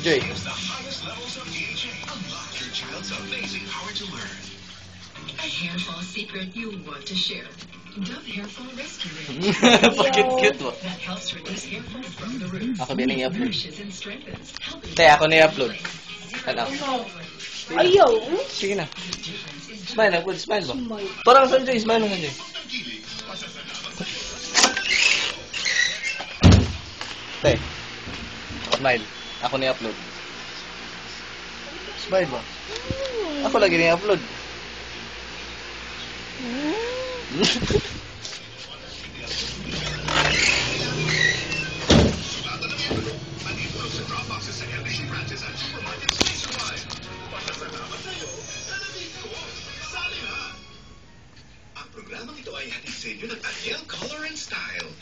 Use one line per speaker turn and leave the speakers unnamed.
Joy.
A hairfall secret you'll want to share. Dove Hairfall Rescue Range.
Pakit-cute mo.
That helps reduce hair fall from the roots.
Ako din i-upload.
Nourishes and strengthens.
Te, ako na i-upload. Ano?
Ayaw.
Sige na. Smile na, good. Smile ba? Parang Sanjay, smile na Sanjay. Te, smile. Ako na i-upload. Smile ba? Ako lagi na i-upload.
Ang programang ito ay hatid sa inyo ng Ariel Color and Style.